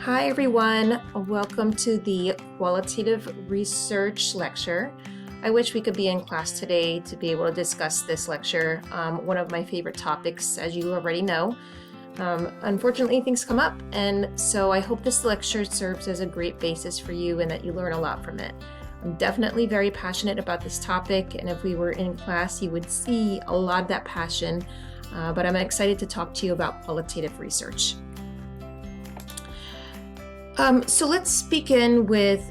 Hi everyone, welcome to the qualitative research lecture. I wish we could be in class today to be able to discuss this lecture, one of my favorite topics, as you already know. Unfortunately, things come up, and so I hope this lecture serves as a great basis for you and that you learn a lot from it. I'm definitely very passionate about this topic, and if we were in class, you would see a lot of that passion, but I'm excited to talk to you about qualitative research. So let's begin with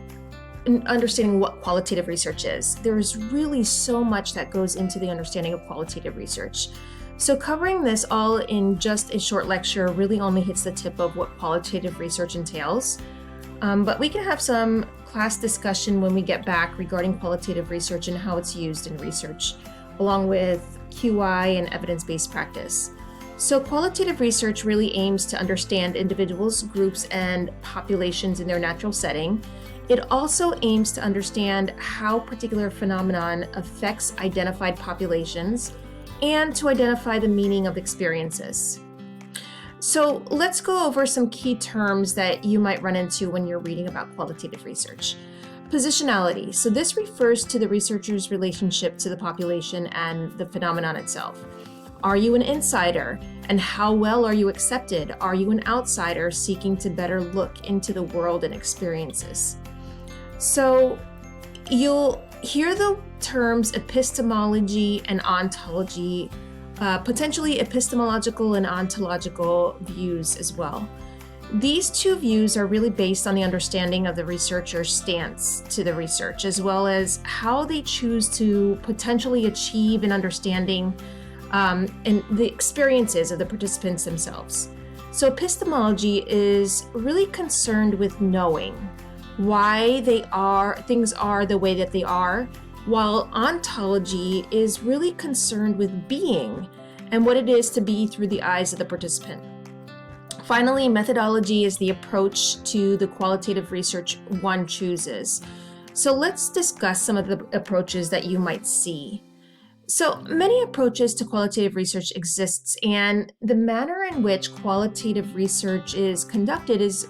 understanding what qualitative research is. There's really so much that goes into the understanding of qualitative research. So covering this all in just a short lecture really only hits the tip of what qualitative research entails. But we can have some class discussion when we get back regarding qualitative research and how it's used in research, along with QI and evidence-based practice. So qualitative research really aims to understand individuals, groups, and populations in their natural setting. It also aims to understand how a particular phenomenon affects identified populations and to identify the meaning of experiences. So let's go over some key terms that you might run into when you're reading about qualitative research. Positionality. So this refers to the researcher's relationship to the population and the phenomenon itself. Are you an insider? And how well are you accepted? Are you an outsider seeking to better look into the world and experiences? So you'll hear the terms epistemology and ontology, potentially epistemological and ontological views as well. These two views are really based on the understanding of the researcher's stance to the research, as well as how they choose to potentially achieve an understanding and the experiences of the participants themselves. So epistemology is really concerned with knowing why things are the way that they are, while ontology is really concerned with being and what it is to be through the eyes of the participant. Finally, methodology is the approach to the qualitative research one chooses. So let's discuss some of the approaches that you might see. So many approaches to qualitative research exists, and the manner in which qualitative research is conducted is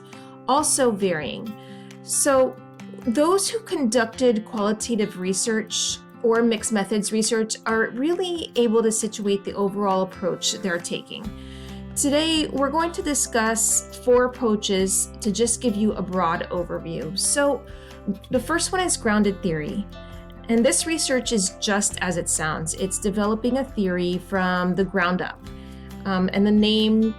also varying. So those who conducted qualitative research or mixed methods research are really able to situate the overall approach they're taking. Today, we're going to discuss 4 approaches to just give you a broad overview. So the first one is grounded theory. And this research is just as it sounds. It's developing a theory from the ground up. And the name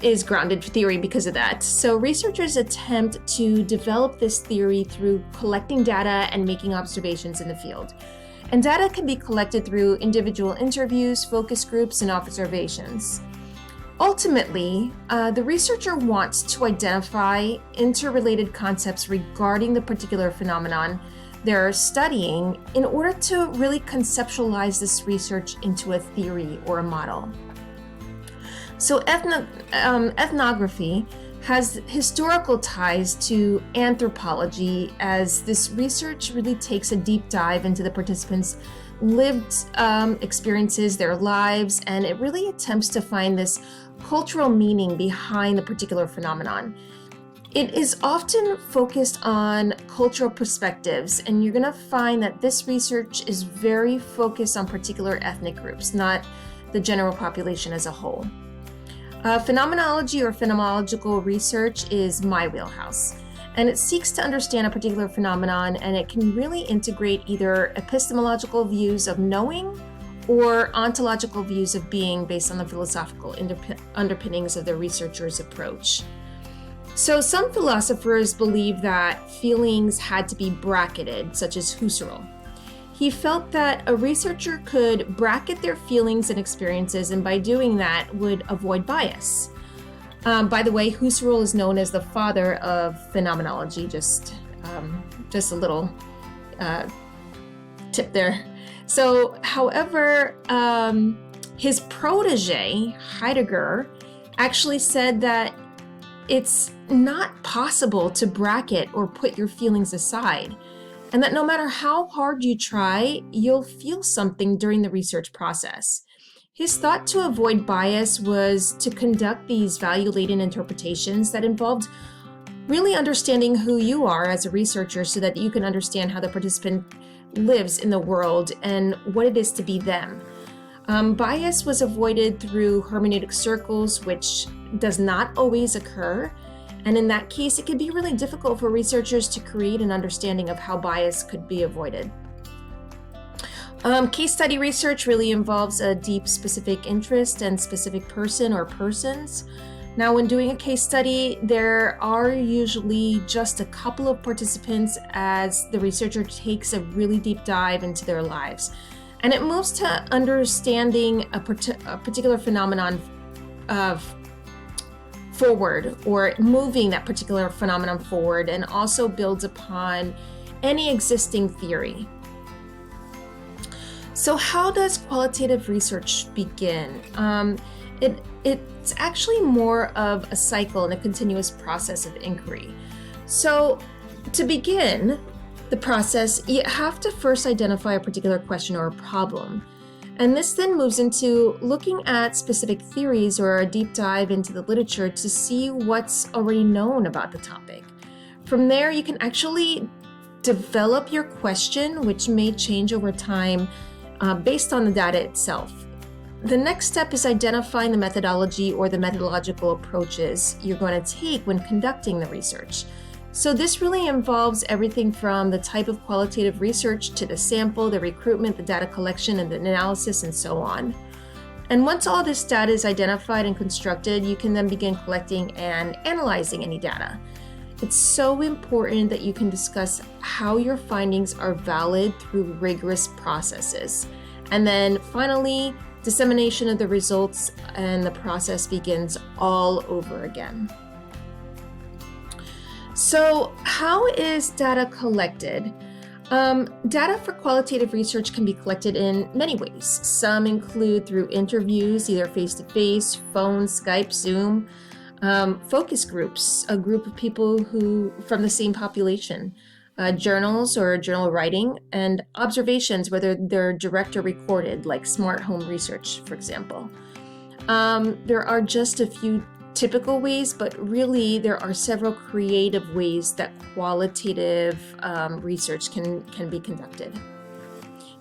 is grounded theory because of that. So researchers attempt to develop this theory through collecting data and making observations in the field. And data can be collected through individual interviews, focus groups, and observations. Ultimately, the researcher wants to identify interrelated concepts regarding the particular phenomenon they're studying in order to really conceptualize this research into a theory or a model. So ethnography has historical ties to anthropology, as this research really takes a deep dive into the participants' lived experiences, their lives, and it really attempts to find this cultural meaning behind the particular phenomenon. It is often focused on cultural perspectives, and you're going to find that this research is very focused on particular ethnic groups, not the general population as a whole. Phenomenology or phenomenological research is my wheelhouse, and it seeks to understand a particular phenomenon, and it can really integrate either epistemological views of knowing or ontological views of being based on the philosophical underpinnings of the researcher's approach. So some philosophers believe that feelings had to be bracketed, such as Husserl. He felt that a researcher could bracket their feelings and experiences, and by doing that would avoid bias. By the way, Husserl is known as the father of phenomenology, just a little tip there. So, however, his protege, Heidegger, actually said that it's not possible to bracket or put your feelings aside, and that no matter how hard you try, you'll feel something during the research process. His thought to avoid bias was to conduct these value-laden interpretations that involved really understanding who you are as a researcher so that you can understand how the participant lives in the world and what it is to be them. Bias was avoided through hermeneutic circles, which does not always occur. And in that case, it can be really difficult for researchers to create an understanding of how bias could be avoided. Case study research really involves a deep specific interest and specific person or persons. Now, when doing a case study, there are usually just a couple of participants as the researcher takes a really deep dive into their lives. And it moves to understanding a particular phenomenon forward, or moving that particular phenomenon forward, and also builds upon any existing theory. So how does qualitative research begin? It's actually more of a cycle and a continuous process of inquiry. So to begin the process, you have to first identify a particular question or a problem. And this then moves into looking at specific theories or a deep dive into the literature to see what's already known about the topic. From there, you can actually develop your question, which may change over time based on the data itself. The next step is identifying the methodology or the methodological approaches you're going to take when conducting the research. So this really involves everything from the type of qualitative research to the sample, the recruitment, the data collection, and the analysis, and so on. And once all this data is identified and constructed, you can then begin collecting and analyzing any data. It's so important that you can discuss how your findings are valid through rigorous processes. And then finally, dissemination of the results, and the process begins all over again. So how is data collected? Data for qualitative research can be collected in many ways. Some include through interviews, either face-to-face, phone, Skype, Zoom, focus groups, a group of people who from the same population, journals or journal writing, and observations, whether they're direct or recorded, like smart home research, for example. There are just a few typical ways, but really there are several creative ways that qualitative research can be conducted.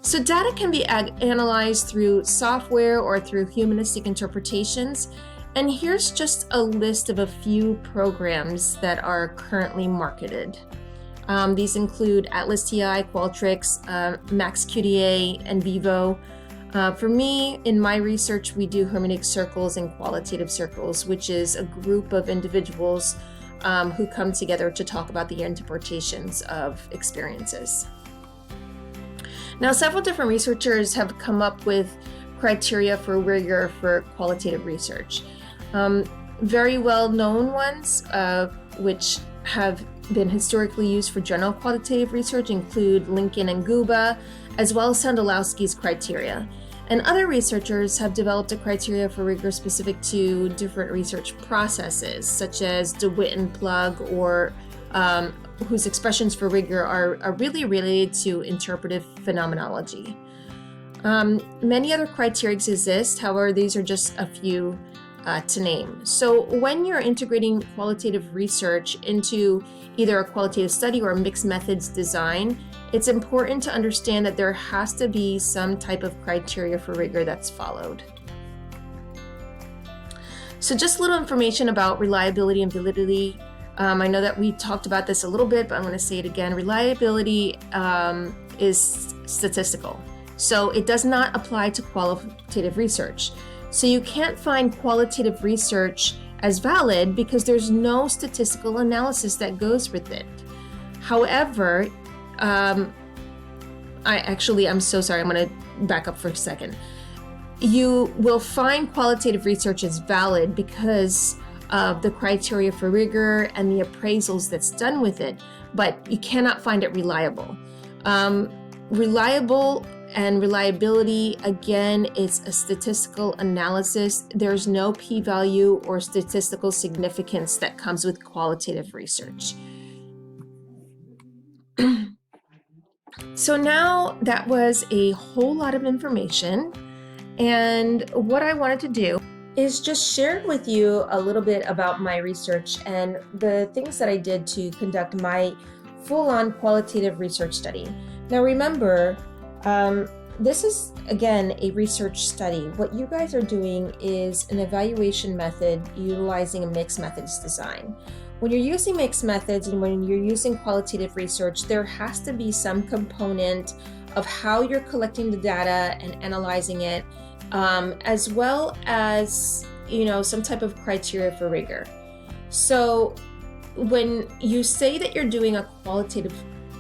So data can be analyzed through software or through humanistic interpretations. And here's just a list of a few programs that are currently marketed. These include Atlas TI, Qualtrics, MaxQDA, and Vivo. For me, in my research, we do hermeneutic circles and qualitative circles, which is a group of individuals who come together to talk about the interpretations of experiences. Now, several different researchers have come up with criteria for rigor for qualitative research. Very well-known ones, which have been historically used for general qualitative research, include Lincoln and Guba, as well as Sandalowski's criteria. And other researchers have developed a criteria for rigor specific to different research processes, such as DeWitt and Plug, or whose expressions for rigor are really related to interpretive phenomenology. Many other criteria exist, however, these are just a few to name. So when you're integrating qualitative research into either a qualitative study or a mixed methods design, it's important to understand that there has to be some type of criteria for rigor that's followed. So just a little information about reliability and validity. I know that we talked about this a little bit, but I'm going to say it again. Reliability is statistical, so it does not apply to qualitative research. So you can't find qualitative research as valid because there's no statistical analysis that goes with it. However, I'm so sorry, I'm going to back up for a second. You will find qualitative research as valid because of the criteria for rigor and the appraisals that's done with it, but you cannot find it reliable. Reliable and reliability, again, is a statistical analysis. There's no p-value or statistical significance that comes with qualitative research. So now that was a whole lot of information, and what I wanted to do is just share with you a little bit about my research and the things that I did to conduct my full-on qualitative research study. Now remember, this is, again, a research study. What you guys are doing is an evaluation method utilizing a mixed methods design. When you're using mixed methods and when you're using qualitative research, there has to be some component of how you're collecting the data and analyzing it, as well as, some type of criteria for rigor. So when you say that you're doing a qualitative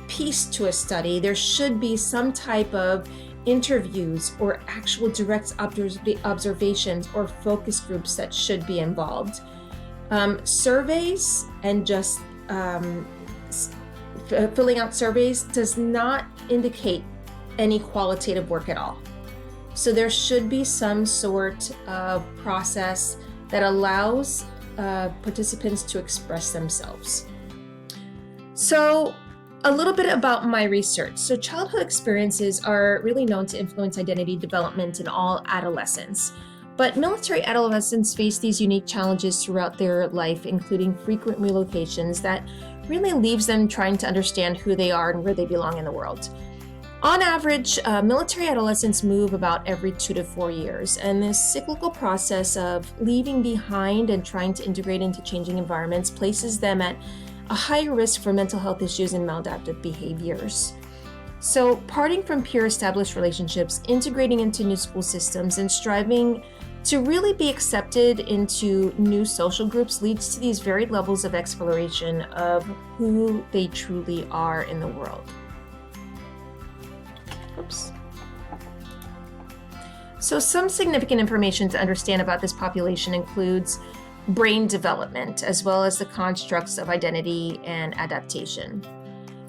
piece to a study, there should be some type of interviews or actual direct observations or focus groups that should be involved. Surveys and just filling out surveys does not indicate any qualitative work at all. So there should be some sort of process that allows participants to express themselves. So a little bit about my research. So childhood experiences are really known to influence identity development in all adolescents. But military adolescents face these unique challenges throughout their life, including frequent relocations that really leaves them trying to understand who they are and where they belong in the world. On average, military adolescents move about every 2 to 4 years, and this cyclical process of leaving behind and trying to integrate into changing environments places them at a higher risk for mental health issues and maladaptive behaviors. So parting from peer established relationships, integrating into new school systems, and striving to really be accepted into new social groups leads to these varied levels of exploration of who they truly are in the world. Oops. So some significant information to understand about this population includes brain development, as well as the constructs of identity and adaptation.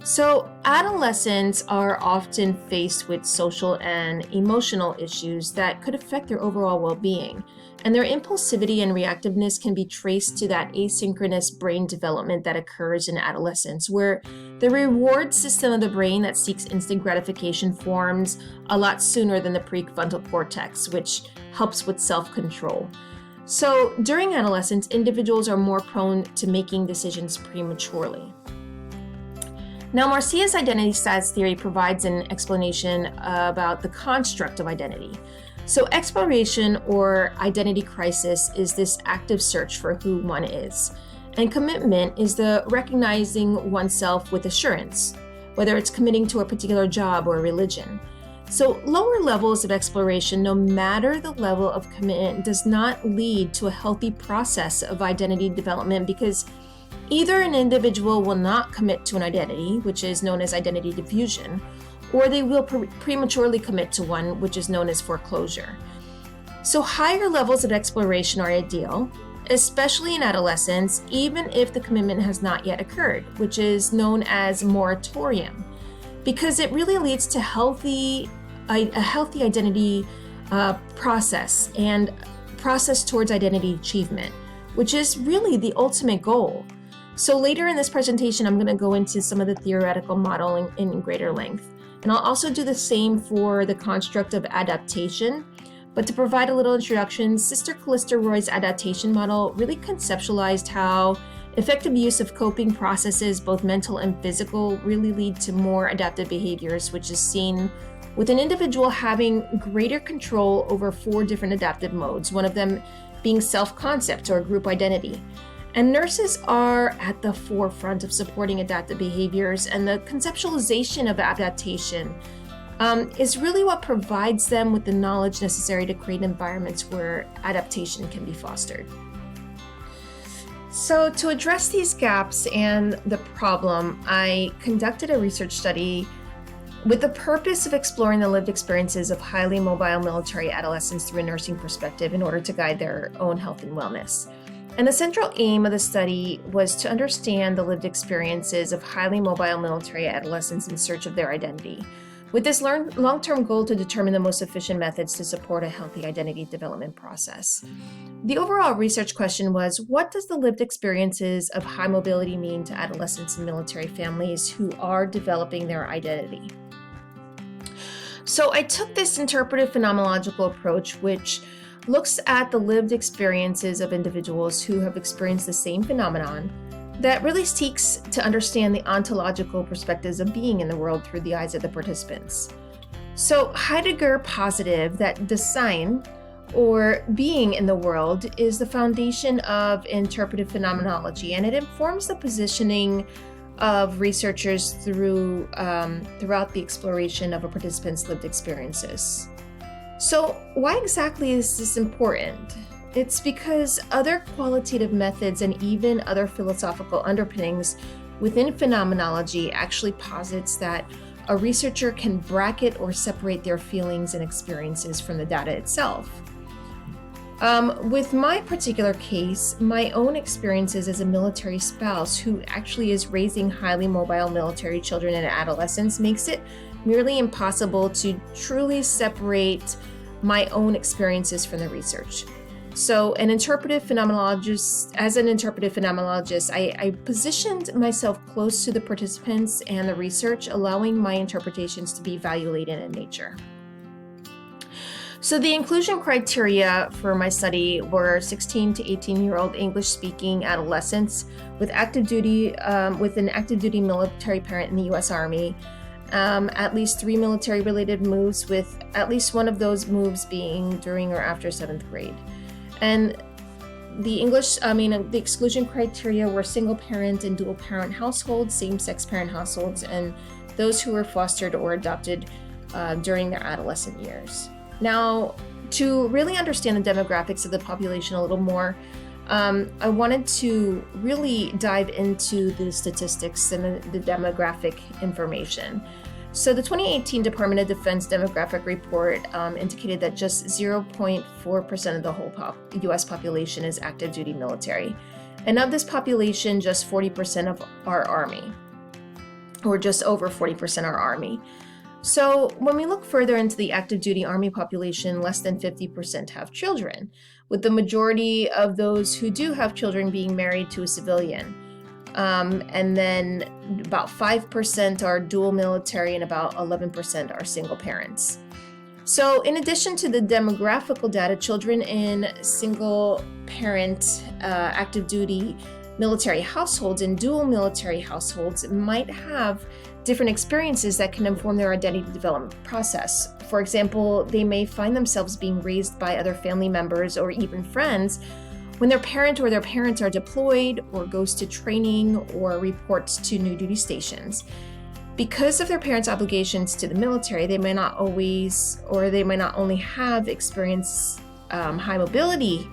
So adolescents are often faced with social and emotional issues that could affect their overall well-being, and their impulsivity and reactiveness can be traced to that asynchronous brain development that occurs in adolescence, where the reward system of the brain that seeks instant gratification forms a lot sooner than the prefrontal cortex, which helps with self-control. So during adolescence, individuals are more prone to making decisions prematurely. Now, Marcia's identity status theory provides an explanation about the construct of identity. So exploration or identity crisis is this active search for who one is. And commitment is the recognizing oneself with assurance, whether it's committing to a particular job or religion. So lower levels of exploration, no matter the level of commitment, does not lead to a healthy process of identity development, because either an individual will not commit to an identity, which is known as identity diffusion, or they will prematurely commit to one, which is known as foreclosure. So higher levels of exploration are ideal, especially in adolescence, even if the commitment has not yet occurred, which is known as moratorium, because it really leads to a healthy identity process and process towards identity achievement, which is really the ultimate goal. So later in this presentation, I'm going to go into some of the theoretical modeling in greater length. And I'll also do the same for the construct of adaptation. But to provide a little introduction, Sister Callista Roy's adaptation model really conceptualized how effective use of coping processes, both mental and physical, really lead to more adaptive behaviors, which is seen with an individual having greater control over 4 different adaptive modes, one of them being self-concept or group identity. And nurses are at the forefront of supporting adaptive behaviors, and the conceptualization of adaptation is really what provides them with the knowledge necessary to create environments where adaptation can be fostered. So to address these gaps and the problem, I conducted a research study with the purpose of exploring the lived experiences of highly mobile military adolescents through a nursing perspective in order to guide their own health and wellness. And the central aim of the study was to understand the lived experiences of highly mobile military adolescents in search of their identity, with this long-term goal to determine the most efficient methods to support a healthy identity development process. The overall research question was, what does the lived experiences of high mobility mean to adolescents and military families who are developing their identity? So I took this interpretive phenomenological approach, which looks at the lived experiences of individuals who have experienced the same phenomenon that really seeks to understand the ontological perspectives of being in the world through the eyes of the participants. So Heidegger posited that Dasein, or being in the world, is the foundation of interpretive phenomenology, and it informs the positioning of researchers throughout the exploration of a participant's lived experiences. So why exactly is this important? It's because other qualitative methods and even other philosophical underpinnings within phenomenology actually posits that a researcher can bracket or separate their feelings and experiences from the data itself. With my particular case, my own experiences as a military spouse who actually is raising highly mobile military children and adolescents makes it nearly impossible to truly separate my own experiences from the research. So as an interpretive phenomenologist, I positioned myself close to the participants and the research, allowing my interpretations to be value-laden in nature. So the inclusion criteria for my study were 16 to 18-year-old English-speaking adolescents with an active duty military parent in the U.S. Army, at least 3 military-related moves, with at least one of those moves being during or after 7th grade. And the exclusion criteria were single-parent and dual-parent households, same-sex parent households, and those who were fostered or adopted during their adolescent years. Now, to really understand the demographics of the population a little more, I wanted to really dive into the statistics and the demographic information. So the 2018 Department of Defense demographic report indicated that just 0.4% of the whole U.S. population is active duty military. And of this population, just 40% of our Army, or just over 40% are Army. So when we look further into the active duty Army population, less than 50% have children, with the majority of those who do have children being married to a civilian. And then about 5% are dual military and about 11% are single parents. So in addition to the demographical data, children in single parent active duty military households and dual military households might have different experiences that can inform their identity development process. For example, they may find themselves being raised by other family members or even friends when their parent or their parents are deployed or goes to training or reports to new duty stations. Because of their parents' obligations to the military, they may not always, or they might not only have experienced high mobility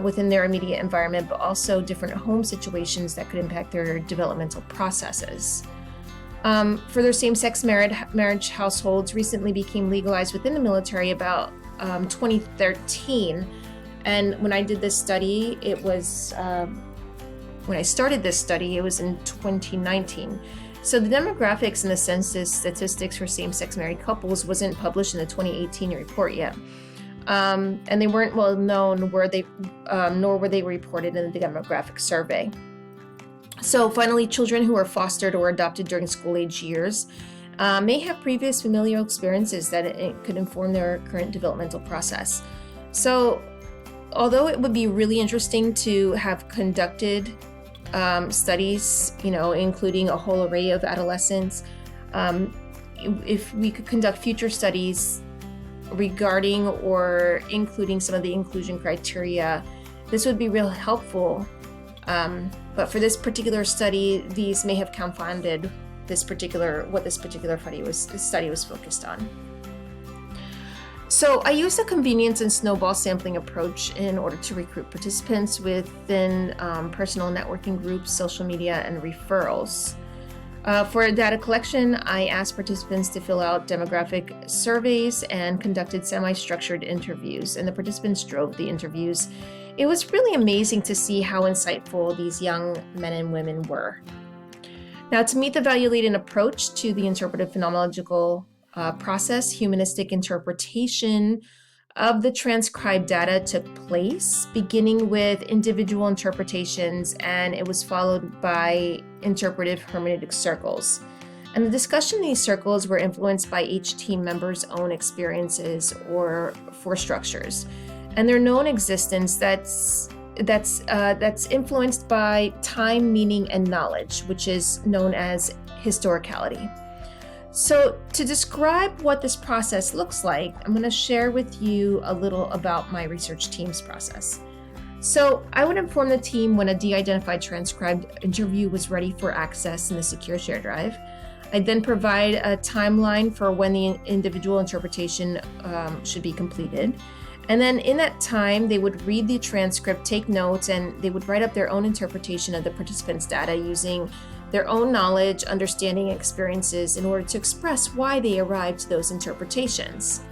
within their immediate environment, but also different home situations that could impact their developmental processes. Further, same-sex marriage households recently became legalized within the military about 2013. And when I did this study, it was, when I started this study, it was in 2019. So the demographics and the census statistics for same-sex married couples wasn't published in the 2018 report yet. And they weren't well known, nor were they reported in the demographic survey. So finally, children who are fostered or adopted during school-age years may have previous familial experiences that it could inform their current developmental process. So although it would be really interesting to have conducted studies, including a whole array of adolescents, if we could conduct future studies regarding or including some of the inclusion criteria, this would be real helpful. But for this particular study, these may have confounded what this particular study was focused on. So I used a convenience and snowball sampling approach in order to recruit participants within personal networking groups, social media, and referrals. For data collection, I asked participants to fill out demographic surveys and conducted semi-structured interviews, and the participants drove the interviews. It was really amazing to see how insightful these young men and women were. Now, to meet the value-laden approach to the interpretive phenomenological process, humanistic interpretation of the transcribed data took place, beginning with individual interpretations, and it was followed by interpretive hermeneutic circles. And the discussion in these circles were influenced by each team member's own experiences or force structures. and their known existence that's influenced by time, meaning, and knowledge, which is known as historicality. So to describe what this process looks like, I'm going to share with you a little about my research team's process. So I would inform the team when a de-identified transcribed interview was ready for access in the secure share drive. I'd then provide a timeline for when the individual interpretation should be completed. And then in that time, they would read the transcript, take notes, and they would write up their own interpretation of the participants' data using their own knowledge, understanding, and experiences in order to express why they arrived to those interpretations.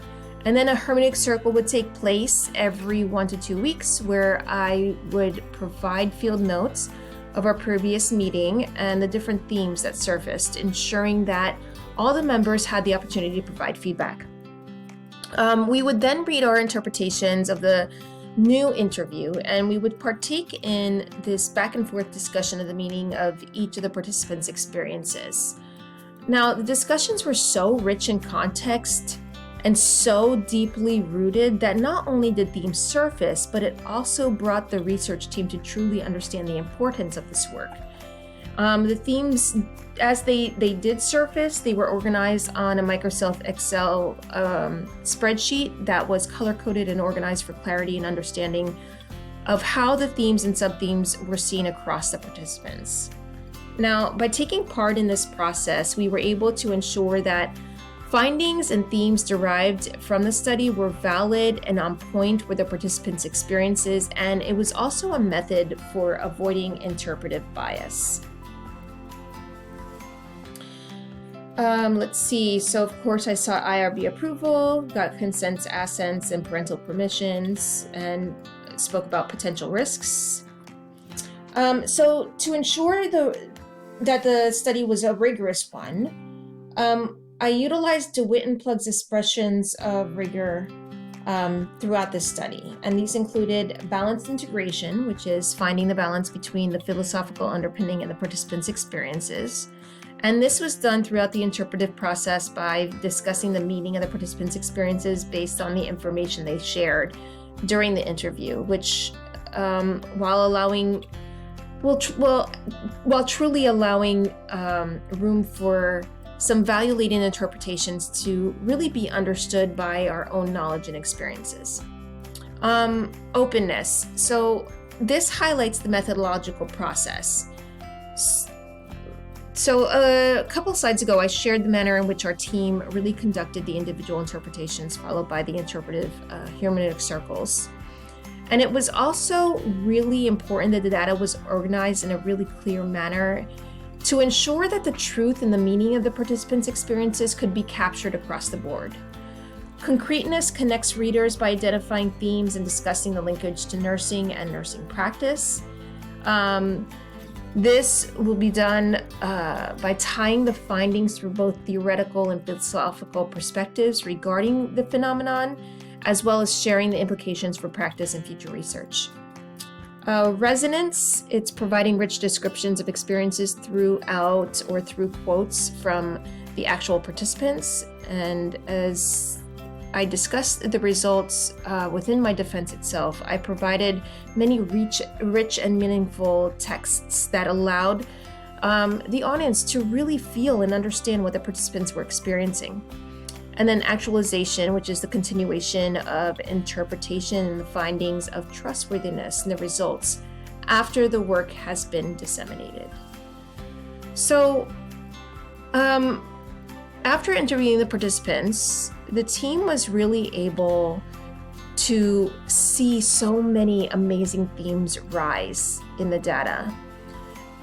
And then a hermeneutic circle would take place every 1 to 2 weeks, where I would provide field notes of our previous meeting and the different themes that surfaced, ensuring that all the members had the opportunity to provide feedback. We would then read our interpretations of the new interview, and we would partake in this back and forth discussion of the meaning of each of the participants' experiences. Now, the discussions were so rich in context and so deeply rooted that not only did themes surface, but it also brought the research team to truly understand the importance of this work. The themes, as they did surface, they were organized on a Microsoft Excel spreadsheet that was color-coded and organized for clarity and understanding of how the themes and sub-themes were seen across the participants. Now, by taking part in this process, we were able to ensure that findings and themes derived from the study were valid and on point with the participants' experiences, and it was also a method for avoiding interpretive bias. Let's see. So of course I sought IRB approval, got consents, assents, and parental permissions, and spoke about potential risks. So to ensure that the study was a rigorous one, I utilized DeWitt and Plug's expressions of rigor throughout this study. And these included balanced integration, which is finding the balance between the philosophical underpinning and the participants' experiences. And this was done throughout the interpretive process by discussing the meaning of the participants' experiences based on the information they shared during the interview, which while truly allowing room for some value-laden interpretations to really be understood by our own knowledge and experiences. Openness. So this highlights the methodological process. So a couple slides ago, I shared the manner in which our team really conducted the individual interpretations, followed by the interpretive hermeneutic circles. And it was also really important that the data was organized in a really clear manner to ensure that the truth and the meaning of the participants' experiences could be captured across the board. Concreteness connects readers by identifying themes and discussing the linkage to nursing and nursing practice. This will be done by tying the findings through both theoretical and philosophical perspectives regarding the phenomenon, as well as sharing the implications for practice and future research. Resonance, it's providing rich descriptions of experiences throughout or through quotes from the actual participants. And as I discussed the results within my defense itself, I provided many rich and meaningful texts that allowed the audience to really feel and understand what the participants were experiencing. And then actualization, which is the continuation of interpretation and the findings of trustworthiness and the results after the work has been disseminated. So after interviewing the participants, the team was really able to see so many amazing themes rise in the data.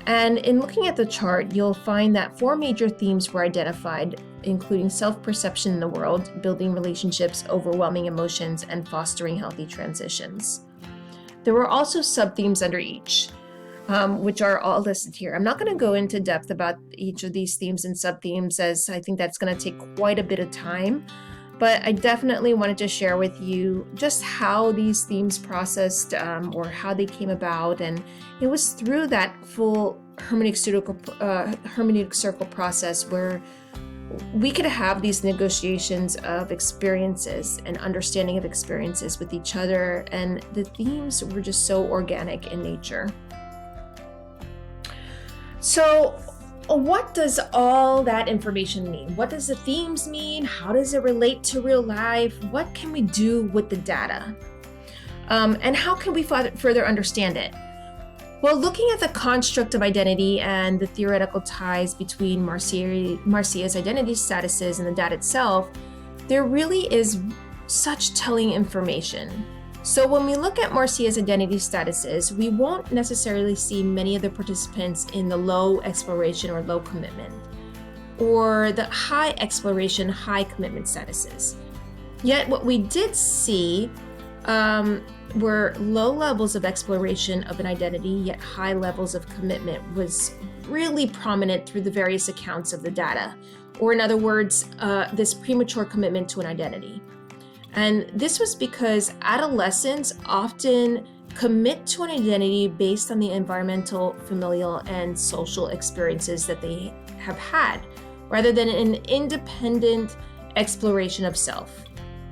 And in looking at the chart, you'll find that 4 major themes were identified, including self-perception in the world, building relationships, overwhelming emotions, and fostering healthy transitions. There were also sub-themes under each, which are all listed here. I'm not going to go into depth about each of these themes and sub-themes, as I think that's going to take quite a bit of time. But I definitely wanted to share with you just how these themes processed or how they came about. And it was through that full hermeneutic circle process where we could have these negotiations of experiences and understanding of experiences with each other, and the themes were just so organic in nature. So what does all that information mean? What does the themes mean? How does it relate to real life? What can we do with the data? And how can we further understand it? Well, looking at the construct of identity and the theoretical ties between Marcia's identity statuses and the data itself, there really is such telling information. So when we look at Marcia's identity statuses, we won't necessarily see many of the participants in the low exploration or low commitment, or the high exploration, high commitment statuses. Yet what we did see were low levels of exploration of an identity, yet high levels of commitment was really prominent through the various accounts of the data, or in other words, this premature commitment to an identity. And this was because adolescents often commit to an identity based on the environmental, familial, and social experiences that they have had, rather than an independent exploration of self.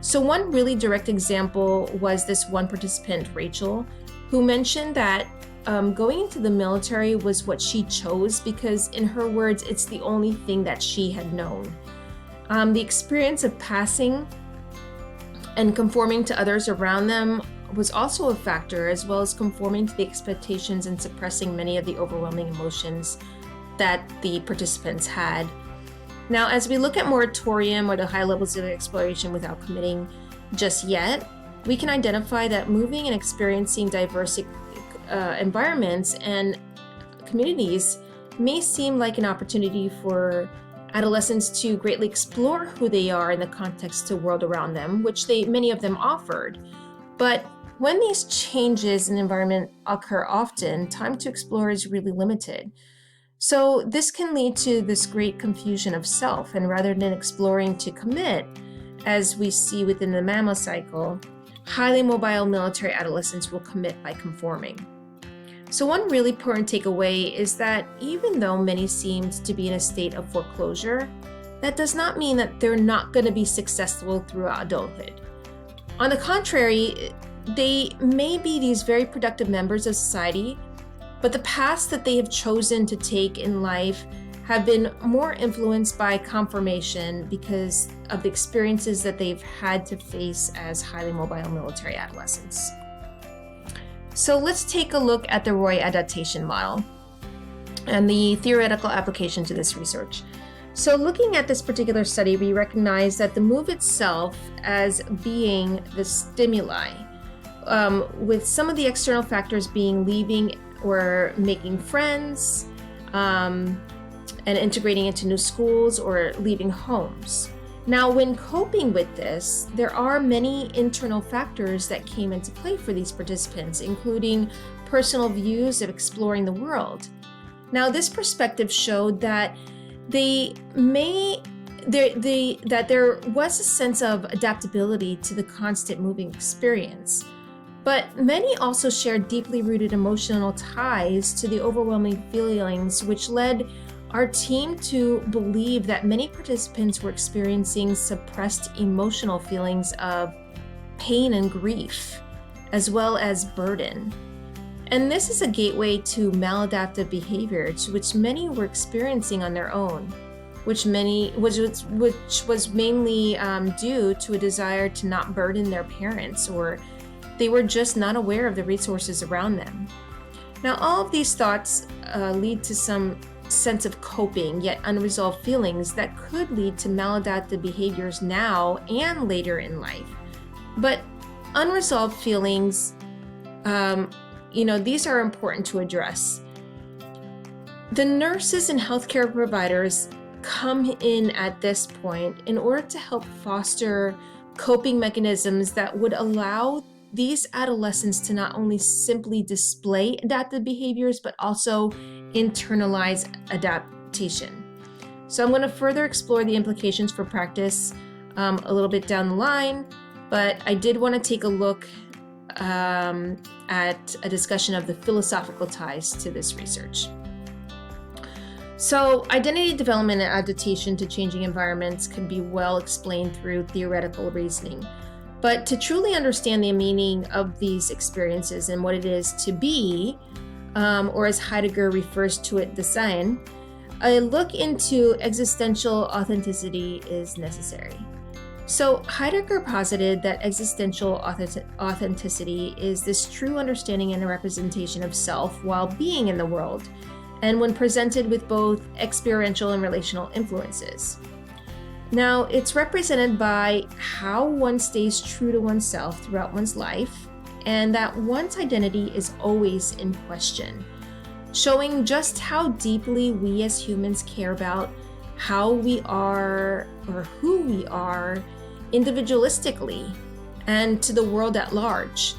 So one really direct example was this one participant, Rachel, who mentioned that going into the military was what she chose because, in her words, it's the only thing that she had known. The experience of passing and conforming to others around them was also a factor, as well as conforming to the expectations and suppressing many of the overwhelming emotions that the participants had. Now, as we look at moratorium or the high levels of exploration without committing just yet, we can identify that moving and experiencing diverse environments and communities may seem like an opportunity for adolescents to greatly explore who they are in the context of the world around them, which many of them offered. But when these changes in environment occur often, time to explore is really limited. So this can lead to this great confusion of self, and rather than exploring to commit, as we see within the mammal cycle, highly mobile military adolescents will commit by conforming. So one really important takeaway is that even though many seemed to be in a state of foreclosure, that does not mean that they're not going to be successful throughout adulthood. On the contrary, they may be these very productive members of society, but the paths that they have chosen to take in life have been more influenced by conformation because of the experiences that they've had to face as highly mobile military adolescents. So let's take a look at the Roy adaptation model and the theoretical application to this research. So looking at this particular study, we recognize that the move itself as being the stimuli, with some of the external factors being leaving or making friends, and integrating into new schools or leaving homes. Now, when coping with this, there are many internal factors that came into play for these participants, including personal views of exploring the world. Now, this perspective showed that there was a sense of adaptability to the constant moving experience. But many also shared deeply rooted emotional ties to the overwhelming feelings, which led our team to believe that many participants were experiencing suppressed emotional feelings of pain and grief, as well as burden. And this is a gateway to maladaptive behaviors, which many were experiencing on their own, which was mainly due to a desire to not burden their parents, or they were just not aware of the resources around them. Now, all of these thoughts lead to some sense of coping, yet unresolved feelings that could lead to maladaptive behaviors now and later in life. But unresolved feelings, these are important to address. The nurses and healthcare providers come in at this point in order to help foster coping mechanisms that would allow these adolescents to not only simply display adaptive behaviors, but also internalize adaptation. So I'm going to further explore the implications for practice a little bit down the line, but I did want to take a look at a discussion of the philosophical ties to this research. So identity development and adaptation to changing environments can be well explained through theoretical reasoning. But to truly understand the meaning of these experiences and what it is to be, or as Heidegger refers to it, the Sein, a look into existential authenticity is necessary. So Heidegger posited that existential authenticity is this true understanding and a representation of self while being in the world, and when presented with both experiential and relational influences. Now, it's represented by how one stays true to oneself throughout one's life, and that one's identity is always in question, showing just how deeply we as humans care about how we are or who we are individualistically and to the world at large.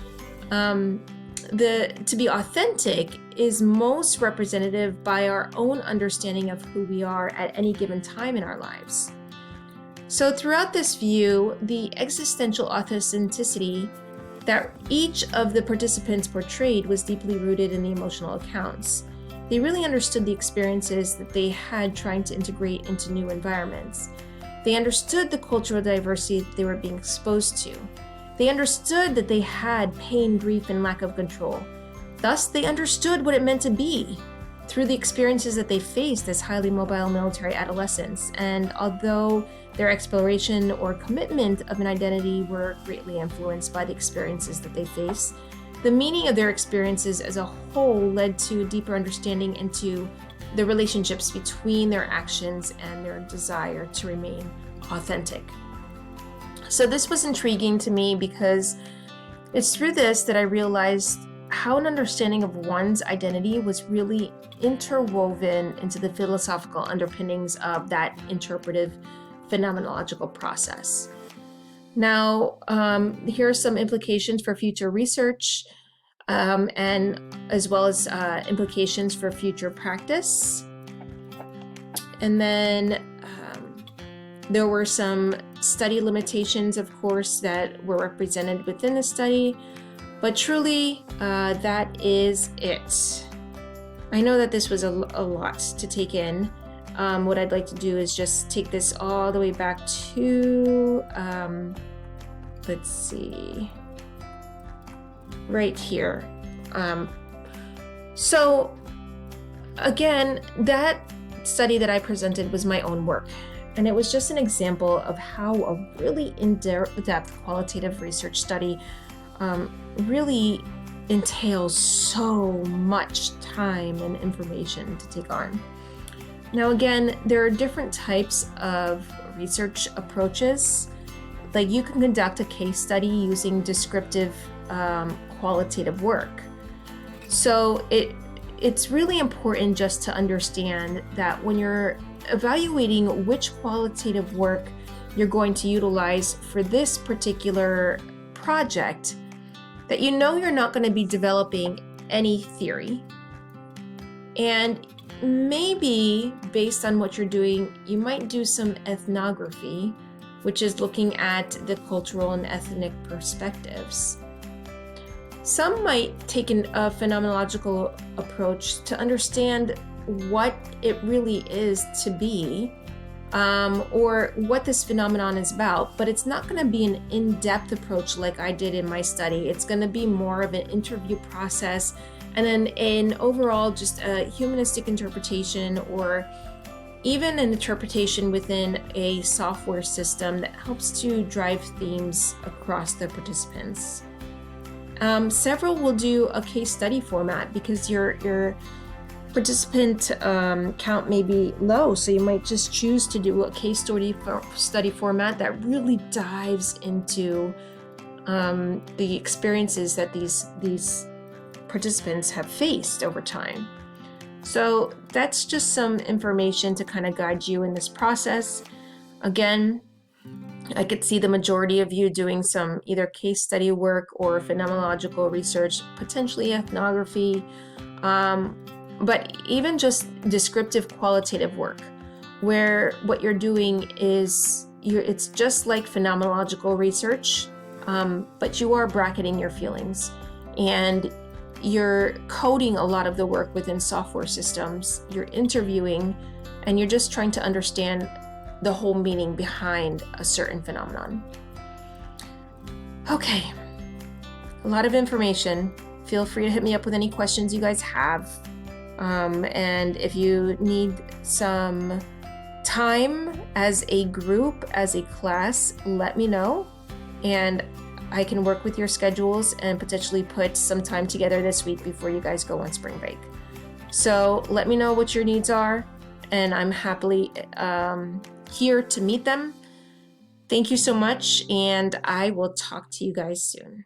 To be authentic is most representative by our own understanding of who we are at any given time in our lives. So throughout this view, the existential authenticity that each of the participants portrayed was deeply rooted in the emotional accounts. They really understood the experiences that they had trying to integrate into new environments. They understood the cultural diversity they were being exposed to. They understood that they had pain, grief, and lack of control. Thus, they understood what it meant to be through the experiences that they faced as highly mobile military adolescents. And although their exploration or commitment of an identity were greatly influenced by the experiences that they faced, the meaning of their experiences as a whole led to a deeper understanding into the relationships between their actions and their desire to remain authentic. So this was intriguing to me because it's through this that I realized how an understanding of one's identity was really interwoven into the philosophical underpinnings of that interpretive phenomenological process. Now, here are some implications for future research and as well as implications for future practice. And then there were some study limitations, of course, that were represented within the study, but truly that is it. I know that this was a lot to take in. What I'd like to do is just take this all the way back to, let's see, right here. So again, that study that I presented was my own work, and it was just an example of how a really in-depth qualitative research study really entails so much time and information to take on. Now again, there are different types of research approaches. Like you can conduct a case study using descriptive qualitative work. So it's really important just to understand that when you're evaluating which qualitative work you're going to utilize for this particular project, that you know you're not going to be developing any theory. And maybe based on what you're doing, you might do some ethnography, which is looking at the cultural and ethnic perspectives. Some might take a phenomenological approach to understand what it really is to be, or what this phenomenon is about, but it's not going to be an in-depth approach like I did in my study. It's going to be more of an interview process and then an overall just a humanistic interpretation, or even an interpretation within a software system that helps to drive themes across the participants. Several will do a case study format because your participant count may be low, so you might just choose to do a case study format that really dives into the experiences that these participants have faced over time. So that's just some information to kind of guide you in this process. Again, I could see the majority of you doing some either case study work or phenomenological research, potentially ethnography, but even just descriptive qualitative work, where what you're doing is it's just like phenomenological research, but you are bracketing your feelings, and you're coding a lot of the work within software systems, you're interviewing, and you're just trying to understand the whole meaning behind a certain phenomenon. Okay, a lot of information. Feel free to hit me up with any questions you guys have. And if you need some time as a group, as a class, let me know. And I can work with your schedules and potentially put some time together this week before you guys go on spring break. So let me know what your needs are, and I'm happily here to meet them. Thank you so much, and I will talk to you guys soon.